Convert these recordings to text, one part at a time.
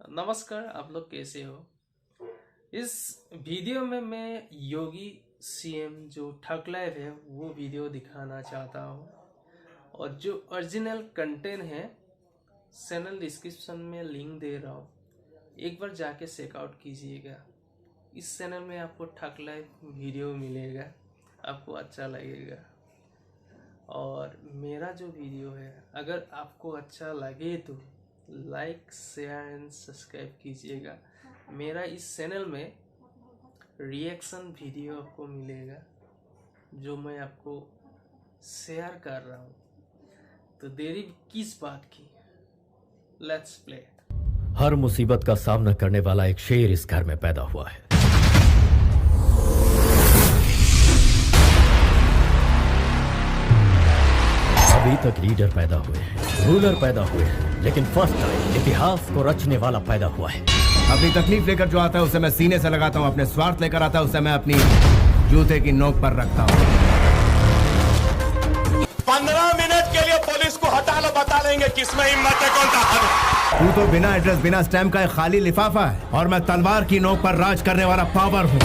नमस्कार, आप लोग कैसे हो। इस वीडियो में मैं योगी सीएम जो ठग लाइव है वो वीडियो दिखाना चाहता हूँ। और जो ओरिजिनल कंटेंट है चैनल डिस्क्रिप्शन में लिंक दे रहा हूँ, एक बार जाके चेकआउट कीजिएगा। इस चैनल में आपको ठग लाइव वीडियो मिलेगा, आपको अच्छा लगेगा। और मेरा जो वीडियो है अगर आपको अच्छा लगे तो लाइक शेयर एंड सब्सक्राइब कीजिएगा। मेरा इस चैनल में रिएक्शन वीडियो आपको मिलेगा जो मैं आपको शेयर कर रहा हूँ। तो देरी किस बात की, लेट्स प्ले। हर मुसीबत का सामना करने वाला एक शेर इस घर में पैदा हुआ है। अभी तक लीडर पैदा हुए हैं, रूलर पैदा हुए हैं, लेकिन फर्स्ट टाइम इतिहास को रचने वाला पैदा हुआ है। अपनी तकलीफ लेकर जो आता है उसे मैं सीने से लगाता हूँ, अपने स्वार्थ लेकर आता है उसे मैं अपनी जूते की नोक पर रखता हूँ। 15 मिनट के लिए पुलिस को हटा लो, बता लेंगे किसमें हिम्मत है, कौन था। तू तो बिना एड्रेस बिना स्टैम्प का एक खाली लिफाफा है और मैं तलवार की नोक पर राज करने वाला पावर हूँ।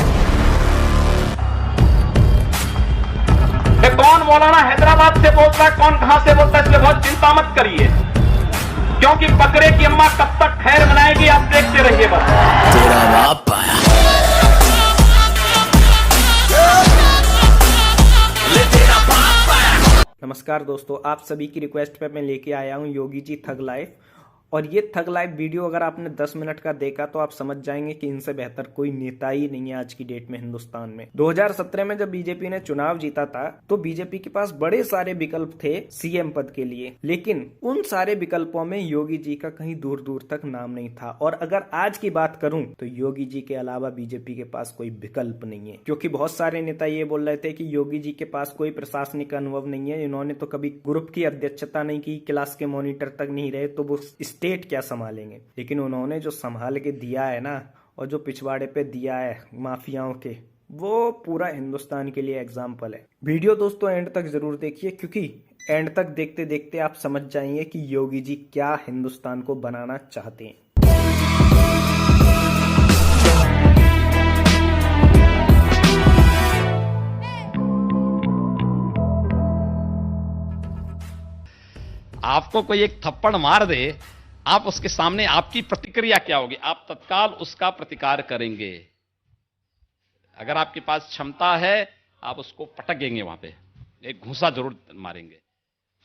कौन मौलाना हैदराबाद से बोलता है, कौन कहां से बोलता है, इसलिए बहुत चिंता मत करिए, क्योंकि बकरे की अम्मा कब तक खैर मनाएगी आप देखते रहिए। बस तेरा बाप आया, ले तेरा बाप आया। नमस्कार दोस्तों, आप सभी की रिक्वेस्ट पे मैं लेके आया हूँ योगी जी ठग लाइव। और ये ठग लाइव वीडियो अगर आपने 10 मिनट का देखा तो आप समझ जाएंगे कि इनसे बेहतर कोई नेता ही नहीं है आज की डेट में हिंदुस्तान में। 2017 में जब बीजेपी ने चुनाव जीता था तो बीजेपी के पास बड़े सारे विकल्प थे सीएम पद के लिए, लेकिन उन सारे विकल्पों में योगी जी का कहीं दूर दूर तक नाम नहीं था। और अगर आज की बात करूं तो योगी जी के अलावा बीजेपी के पास कोई विकल्प नहीं है, क्योंकि बहुत सारे नेता ये बोल रहे थे कि योगी जी के पास कोई प्रशासनिक अनुभव नहीं है, इन्होंने तो कभी ग्रुप की अध्यक्षता नहीं की, क्लास के मॉनिटर तक नहीं रहे, तो वो स्टेट क्या संभालेंगे। लेकिन उन्होंने जो संभाल के दिया है ना, और जो पिछवाड़े पे दिया है माफियाओं के, वो पूरा हिंदुस्तान के लिए एग्जाम्पल है। वीडियो दोस्तों एंड तक जरूर देखिए, क्योंकि एंड तक देखते देखते आप समझ जाएंगे कि योगी जी क्या हिंदुस्तान को बनाना चाहते हैं। आपको कोई एक थप्पड़ मार दे, आप उसके सामने आपकी प्रतिक्रिया क्या होगी? आप तत्काल उसका प्रतिकार करेंगे। अगर आपके पास क्षमता है आप उसको पटकेंगे, वहां पे एक घूंसा जरूर मारेंगे।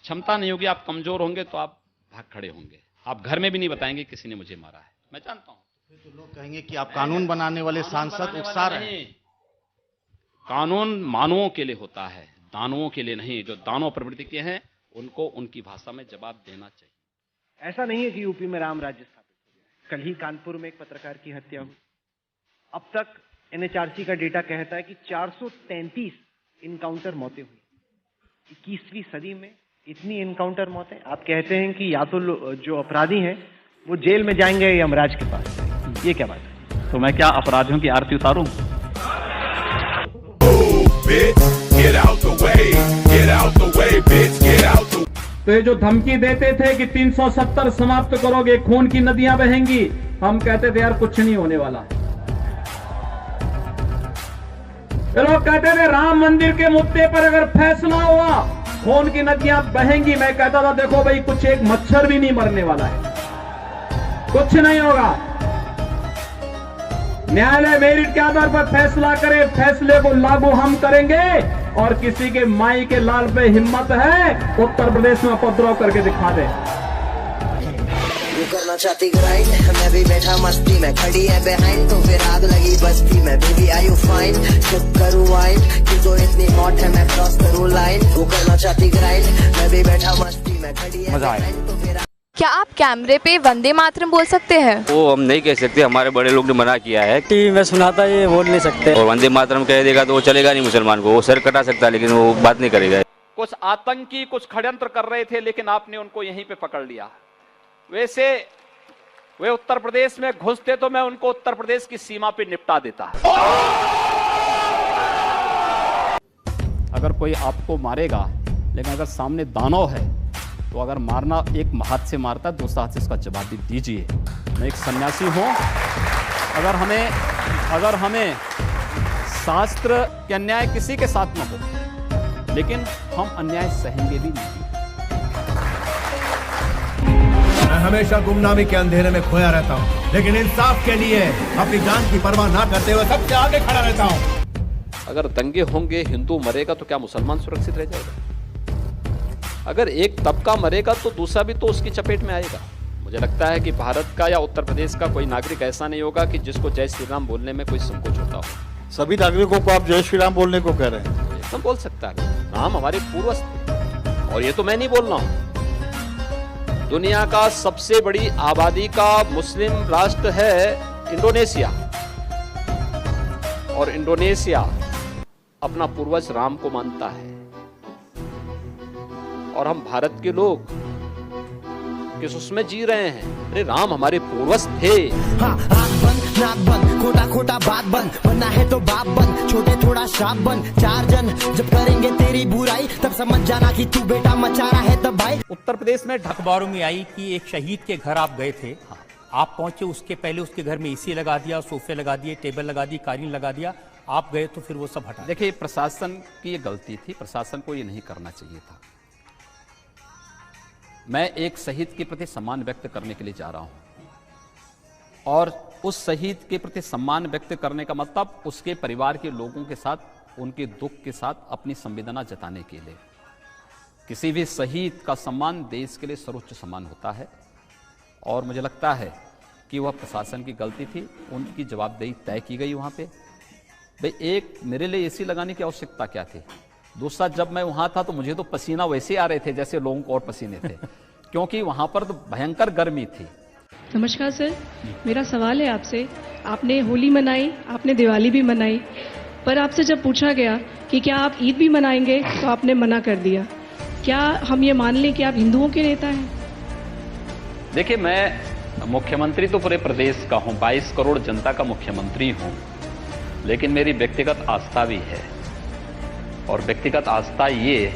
क्षमता नहीं होगी, आप कमजोर होंगे तो आप भाग खड़े होंगे। आप घर में भी नहीं बताएंगे किसी ने मुझे मारा है। मैं जानता हूं तो लोग कहेंगे कि आप कानून बनाने वाले सांसद उकसा रहे हैं। कानून मानवों के लिए होता है, दानवों के लिए नहीं। जो दानव प्रवृत्ति के हैं उनको उनकी भाषा में जवाब देना चाहिए। ऐसा नहीं है कि यूपी में राम राज्य स्थापित हो गया। कल ही कानपुर में एक पत्रकार की हत्या हुई। अब तक एनएचआरसी का डेटा कहता है कि 433 इनकाउंटर मौतें हुई। 21वीं सदी में इतनी इनकाउंटर मौतें। आप कहते हैं कि या तो जो अपराधी हैं वो जेल में जाएंगे या यमराज के पास। ये क्या बात है? तो मैं क्या अपराधियों की आरती उतारूं? तो ये जो धमकी देते थे कि 370 समाप्त करोगे, खून की नदियां बहेंगी, हम कहते थे यार कुछ नहीं होने वाला। ये लोग कहते थे राम मंदिर के मुद्दे पर अगर फैसला हुआ खून की नदियां बहेंगी। मैं कहता था देखो भाई, कुछ एक मच्छर भी नहीं मरने वाला है, कुछ नहीं होगा। न्यायालय मेरिट के आधार पर फैसला करे, फैसले को लागू हम करेंगे। और किसी के माई के लाल पे हिम्मत है उत्तर प्रदेश में उपद्रव करके दिखा दे। वो करना चाहती ग्राइंड, मैं भी बैठा मस्ती में, खड़ी है बिहाइंड तो फिर आग लगी बस्ती में। Baby are you fine, sip करूं वाइन, कि तो इतनी हॉट है मैं क्रॉस करूं लाइन। वो करना चाहती ग्राइंड, मैं भी बैठा मस्ती में, खड़ी है बिहाइंड तो फिर। क्या आप कैमरे पे वंदे मातरम बोल सकते हैं? वो हम नहीं कह सकते, हमारे बड़े लोग ने मना किया है। टीवी में सुना था ये बोल नहीं सकते। और वंदे मातरम कह देगा तो वो चलेगा नहीं मुसलमान को, वो सर कटा सकता है लेकिन वो बात नहीं करेगा। कुछ आतंकी कुछ षड्यंत्र कर रहे थे, लेकिन आपने उनको यहीं पे पकड़ लिया। वैसे वे उत्तर प्रदेश में घुसते तो मैं उनको उत्तर प्रदेश की सीमा पे निपटा देता। अगर कोई आपको मारेगा, लेकिन अगर सामने दानव है तो अगर मारना एक हाथ से मारता है, दूसरा हाथ से उसका जवाब भी दीजिए। मैं एक सन्यासी हूँ। अगर हमें शास्त्र के अन्याय किसी के साथ न हो, लेकिन हम अन्याय सहेंगे भी नहीं। मैं हमेशा गुमनामी के अंधेरे में खोया रहता हूँ, लेकिन इंसाफ के लिए अपनी जान की परवाह ना करते हुए सबसे आगे खड़ा रहता हूँ। अगर दंगे होंगे, हिंदू मरेगा तो क्या मुसलमान सुरक्षित रह जाएगा? अगर एक तबका मरेगा तो दूसरा भी तो उसकी चपेट में आएगा। मुझे लगता है कि भारत का या उत्तर प्रदेश का कोई नागरिक ऐसा नहीं होगा कि जिसको जय श्री राम बोलने में कोई संकोच होता हो। सभी नागरिकों को आप जय श्री राम बोलने को कह रहे हैं? एकदम बोल सकता है। राम हमारे पूर्वज थे, और ये तो मैं नहीं बोल रहा हूँ। दुनिया का सबसे बड़ी आबादी का मुस्लिम राष्ट्र है इंडोनेशिया, और इंडोनेशिया अपना पूर्वज राम को मानता है, और हम भारत के लोग किस उसमें जी रहे हैं? अरे राम हमारे पूर्वज थे। हाँ, आँख बंद, नाक बंद, खोटा खोटा बात बंद, बनना है तो बाप बंद, छोटे थोड़ा श्राप बंद। 4 जन जब करेंगे तेरी बुराई, तब समझ जाना कि तू बेटा मचा रहा है तब भाई। उत्तर प्रदेश में अखबारों में आई कि एक शहीद के घर आप गए थे। आप पहुंचे, उसके पहले उसके घर में एसी लगा दिया, सोफे लगा दिए, टेबल लगा दी, कालीन लगा दिया। आप गए तो फिर वो सब हटा। देखिए, प्रशासन की ये गलती थी, प्रशासन को ये नहीं करना चाहिए था। मैं एक शहीद के प्रति सम्मान व्यक्त करने के लिए जा रहा हूं, और उस शहीद के प्रति सम्मान व्यक्त करने का मतलब उसके परिवार के लोगों के साथ, उनके दुख के साथ अपनी संवेदना जताने के लिए। किसी भी शहीद का सम्मान देश के लिए सर्वोच्च सम्मान होता है, और मुझे लगता है कि वह प्रशासन की गलती थी, उनकी जवाबदेही तय की गई वहां पे। भाई, एक मेरे लिए एसी लगाने की आवश्यकता क्या थी? दूसरा, जब मैं वहां था तो मुझे तो पसीना वैसे आ रहे थे जैसे लोगों को और पसीने थे, क्योंकि वहां पर तो भयंकर गर्मी थी। नमस्कार सर, मेरा सवाल है आपसे। आपने होली मनाई, आपने दिवाली भी मनाई, पर आपसे जब पूछा गया कि क्या आप ईद भी मनाएंगे तो आपने मना कर दिया। क्या हम ये मान लें कि आप हिंदुओं के नेता हैं? देखिए, मैं मुख्यमंत्री तो पूरे प्रदेश का हूं, 22 करोड़ जनता का मुख्यमंत्री हूं, लेकिन मेरी व्यक्तिगत आस्था भी है। और व्यक्तिगत आस्था ये,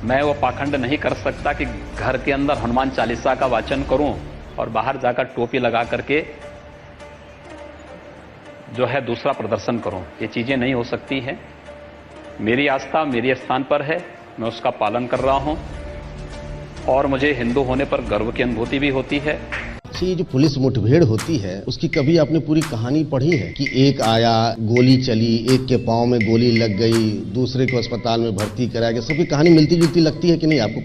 मैं वो पाखंड नहीं कर सकता कि घर के अंदर हनुमान चालीसा का वाचन करूं और बाहर जाकर टोपी लगा करके जो है दूसरा प्रदर्शन करूं। ये चीजें नहीं हो सकती हैं। मेरी आस्था मेरे स्थान पर है, मैं उसका पालन कर रहा हूं, और मुझे हिंदू होने पर गर्व की अनुभूति भी होती है। ये जो पुलिस मुठभेड़ होती है, उसकी कभी आपने पूरी कहानी पढ़ी है कि एक आया, गोली चली, एक के पांव में गोली लग गई, दूसरे को अस्पताल में भर्ती कराया गया? सबकी कहानी मिलती जुलती लगती है कि नहीं आपको?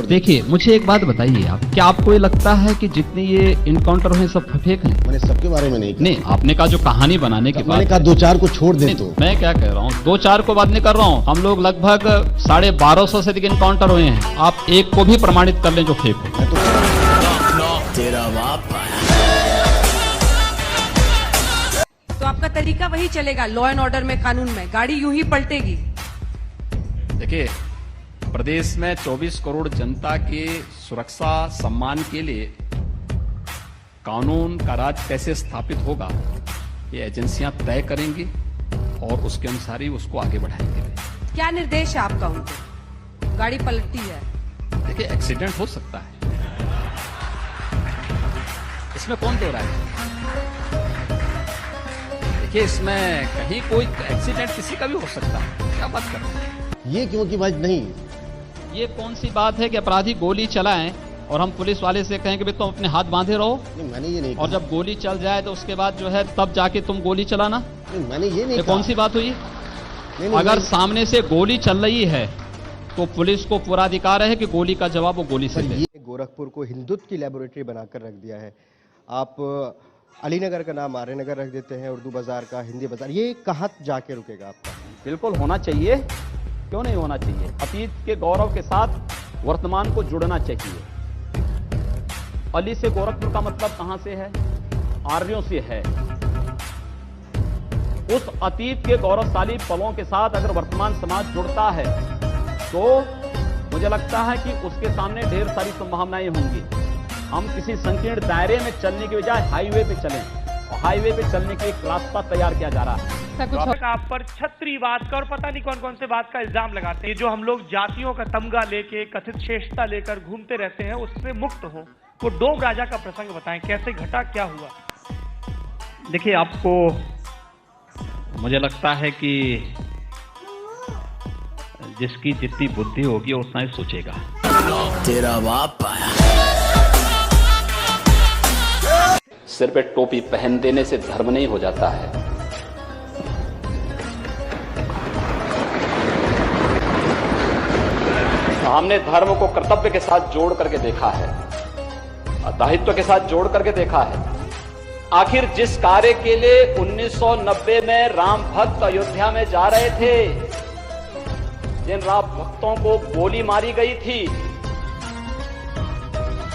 देखिए, मुझे एक बात बताइए आप, क्या आपको ये लगता है कि जितने ये इनकाउंटर हुए सब फेक हैं? मैंने सबके बारे में नहीं, आपने कहा जो कहानी बनाने के बाद मैंने कहा 2-4 को छोड़ दे। तो मैं क्या कह रहा हूँ, 2-4 को बात नहीं कर रहा हूँ। हम लोग लगभग 1250 से अधिक इनकाउंटर हुए हैं। आप एक को भी प्रमाणित कर लें जो फेक हो। तेरा बाप तो आपका तरीका वही चलेगा, लॉ एंड ऑर्डर में, कानून में, गाड़ी यूं ही पलटेगी। देखिए, प्रदेश में 24 करोड़ जनता के सुरक्षा सम्मान के लिए कानून का राज कैसे स्थापित होगा, ये एजेंसियां तय करेंगी, और उसके अनुसार ही उसको आगे बढ़ाएंगे। क्या निर्देश है आपका उनको? गाड़ी पलटती है। देखिए, एक्सीडेंट हो सकता है, इसमें कौन दो रहा है? देखिए, इसमें कहीं कोई एक्सीडेंट किसी का भी हो सकता है। क्या बात कर रहे हैं? ये क्यों की बात नहीं? ये कौन सी बात है कि अपराधी गोली चलाएं और हम पुलिस वाले से कहें कि भाई तुम अपने हाथ बांधे रहो? मैंने ये नहीं और जब गोली चल जाए तो उसके बाद जो है तब जाके तुम गोली चलाना? मैंने ये नहीं। कौन सी बात हुई? अगर सामने से गोली चल रही है तो पुलिस को पूरा अधिकार है कि गोली का जवाब वो गोली से दे। गोरखपुर को हिंदुत्व की लेबोरेटरी बनाकर रख दिया है। आप अलीनगर का नाम आर्यनगर रख देते हैं, उर्दू बाजार का हिंदी बाजार। ये कहाँ जाके रुकेगा आपका? बिल्कुल होना चाहिए, क्यों नहीं होना चाहिए? अतीत के गौरव के साथ वर्तमान को जुड़ना चाहिए। अली से गोरखपुर का मतलब कहां से है? आर्यों से है। उस अतीत के गौरवशाली पलों के साथ अगर वर्तमान समाज जुड़ता है तो मुझे लगता है कि उसके सामने ढेर सारी संभावनाएं होंगी। हम किसी संकीर्ण दायरे में चलने के बजाय हाईवे पे चलें, और हाईवे पे चलने के एक रास्ता तैयार किया जा रहा है। आप पर छत्रीवाद का और पता नहीं कौन कौन से बात का इल्जाम लगाते हैं। जो हम लोग जातियों का तमगा लेके, कथित श्रेष्ठता लेकर घूमते रहते हैं, उससे मुक्त हो। वो डोम राजा का प्रसंग बताएं, कैसे घटा, क्या हुआ? देखिए, आपको मुझे लगता है कि जिसकी जितनी बुद्धि होगी उतना ही सोचेगा। तेरा बाप आया। सिर पे टोपी पहन देने से धर्म नहीं हो जाता है। हमने धर्म को कर्तव्य के साथ जोड़ करके देखा है, दायित्व के साथ जोड़ करके देखा है। आखिर जिस कार्य के लिए 1990 में राम भक्त अयोध्या में जा रहे थे, जिन राम भक्तों को गोली मारी गई थी,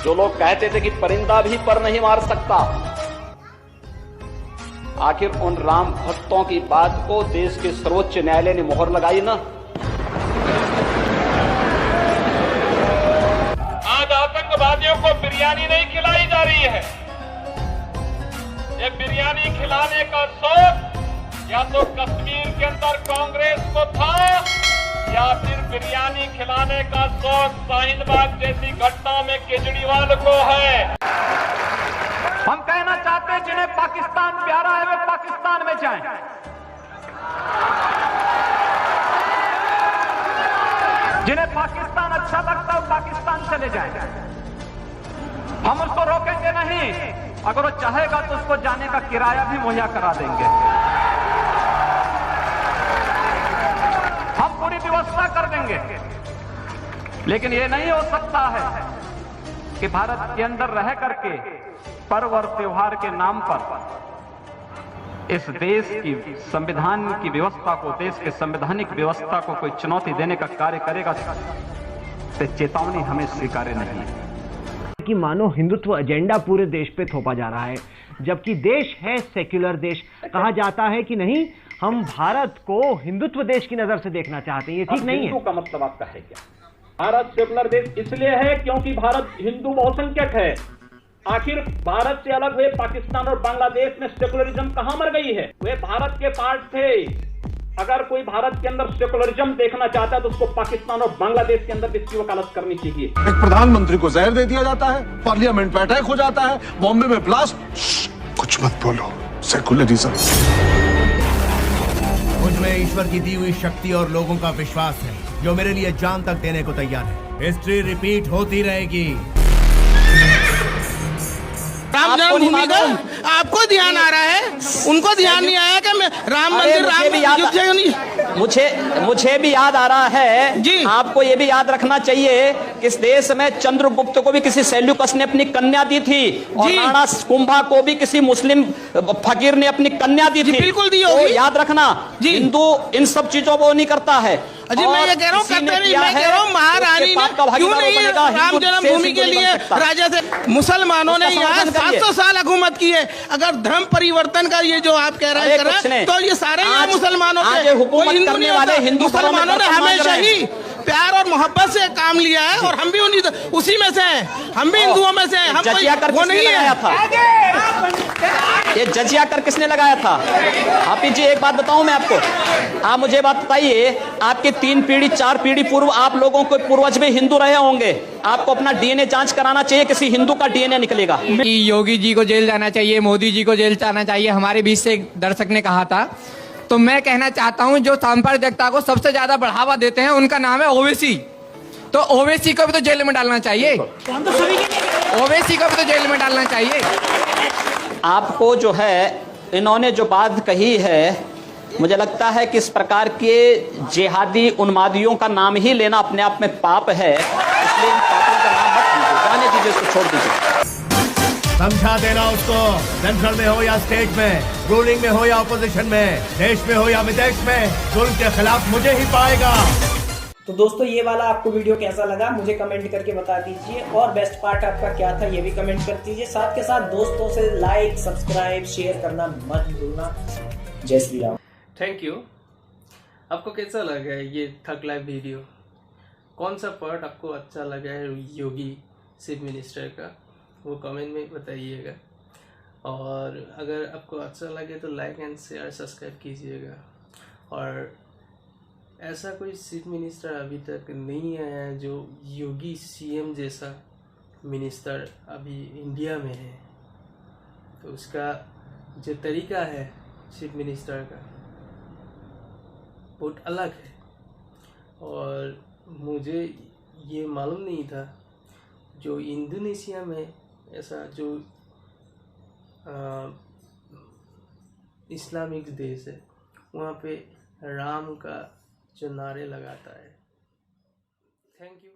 जो लोग कहते थे कि परिंदा भी पर नहीं मार सकता, आखिर उन राम भक्तों की बात को देश के सर्वोच्च न्यायालय ने मोहर लगाई ना। आज आतंकवादियों को बिरयानी नहीं खिलाई जा रही है। ये बिरयानी खिलाने का शौक या तो कश्मीर के अंदर कांग्रेस को था, या फिर बिरयानी खिलाने का शौक शाहीन बाग जैसी घटना में केजरीवाल को है। हम कहना चाहते हैं, जिन्हें पाकिस्तान प्यारा है वे पाकिस्तान में जाएं। जिन्हें पाकिस्तान अच्छा लगता है वो पाकिस्तान चले जाएं। हम उसको रोकेंगे नहीं। अगर वो चाहेगा तो उसको जाने का किराया भी मुहैया करा देंगे। हम पूरी व्यवस्था कर देंगे। लेकिन ये नहीं हो सकता है कि भारत के अंदर रह करके पर्व और त्योहार के नाम पर इस देश की संविधान की व्यवस्था को, देश के संवैधानिक व्यवस्था को कोई चुनौती देने का कार्य करेगा तो चेतावनी हमें स्वीकार्य नहीं है। कि मानो हिंदुत्व एजेंडा पूरे देश पे थोपा जा रहा है, जबकि देश है सेक्युलर देश। कहा जाता है कि नहीं, हम भारत को हिंदुत्व देश की नजर से देखना चाहते हैं। ये ठीक नहीं है। हिंदू का मतलब आपका है क्या? भारत सेकुलर देश इसलिए है क्योंकि भारत हिंदू बहुसंख्यक है। आखिर भारत से अलग हुए पाकिस्तान और बांग्लादेश में सेकुलरिज्म कहां मर गई है? वे भारत के पार्ट थे। अगर कोई भारत के अंदर सेकुलरिज्म देखना चाहता है तो उसको पाकिस्तान और बांग्लादेश के अंदर इसकी वकालत करनी चाहिए। एक प्रधानमंत्री को जहर दे दिया जाता है, पार्लियामेंट में अटैक हो जाता है, बॉम्बे में ब्लास्ट। कुछ मत बोलो, सेकुलरिज्म। मुझ में ईश्वर की दी हुई शक्ति और लोगों का विश्वास है, जो मेरे लिए जान तक देने को तैयार है। हिस्ट्री रिपीट होती रहेगी। राम जन्मभूमि का आपको ध्यान आ रहा है, उनको ध्यान नहीं आया कि मैं राम मंदिर मुझे भी याद आ रहा है जी। आपको ये भी याद रखना चाहिए कि इस देश में चंद्रगुप्त को भी किसी सेल्यूकस ने अपनी कन्या दी थी, और राणा कुंभा को भी किसी मुस्लिम फकीर ने अपनी कन्या दी थी। बिल्कुल दी होगी। तो याद रखना, हिंदू इन सब चीजों को नहीं करता है। जी मैं ये कह रहा हूँ, करते नहीं। मैं कह रहा हूँ, महारानी ने क्यों नहीं राम जन्मभूमि के लिए राजा से मुसलमानों ने यहाँ 700 साल हुकूमत की है। अगर धर्म परिवर्तन का ये जो आप कह रहे हैं तो ये सारे यहाँ मुसलमानों के, कोई हिंदू नहीं होता। मुसलमानों ने हमेशा ही प्यार और मोहब्बत से काम लिया है, और हम भी उसी में से हैं। हम भी हिंदुओं में से हैं। हम वो नहीं है। ये जजिया कर किसने लगाया था? हाफिज जी, एक बात बताऊं मैं आपको। आप मुझे बात बताइए, आपके 3 पीढ़ी 4 पीढ़ी पूर्व आप लोगों को पूर्वज भी हिंदू रहे होंगे। आपको अपना डीएनए जांच कराना चाहिए, किसी हिंदू का डीएनए निकलेगा। योगी जी को जेल जाना चाहिए, मोदी जी को जेल जाना चाहिए, हमारे बीच से एक दर्शक ने कहा था। तो मैं कहना चाहता हूं, जो सांप्रदायिकता को सबसे ज्यादा बढ़ावा देते हैं उनका नाम है ओवैसी। तो ओवैसी को भी तो जेल में डालना चाहिए। ओवैसी को भी तो जेल में डालना चाहिए। आपको जो है इन्होंने जो बात कही है, मुझे लगता है कि इस प्रकार के जिहादी उन्मादियों का नाम ही लेना अपने आप में पाप है। इसलिए इन पापों का नाम मत लीजिए, जाने दीजिए, उसको छोड़ दीजिए। समझा देना उसको, सेंट्रल में हो या स्टेट में, रूलिंग में हो या ऑपोजिशन में, देश में हो या विदेश में, जुल्म के खिलाफ मुझे ही पाएगा। तो दोस्तों, ये वाला आपको वीडियो कैसा लगा मुझे कमेंट करके बता दीजिए, और बेस्ट पार्ट आपका क्या था ये भी कमेंट कर दीजिए। साथ के साथ दोस्तों से लाइक, सब्सक्राइब, शेयर करना मत भूलना। जय श्री राम। Thank you. आपको कैसा लगा है ये थग लाइव वीडियो? कौन सा पार्ट आपको अच्छा लगा है योगी चीफ मिनिस्टर का, वो कमेंट में बताइएगा। और अगर आपको अच्छा लगे तो लाइक एंड शेयर, सब्सक्राइब कीजिएगा। और ऐसा कोई चीफ मिनिस्टर अभी तक नहीं आया है जो योगी सीएम जैसा मिनिस्टर अभी इंडिया में है, तो उसका जो तरीका है चीफ मिनिस्टर का बहुत अलग है। और मुझे ये मालूम नहीं था जो इंडोनेशिया में ऐसा जो इस्लामिक देश है वहाँ पे राम का जो नारे लगाता है। Thank you.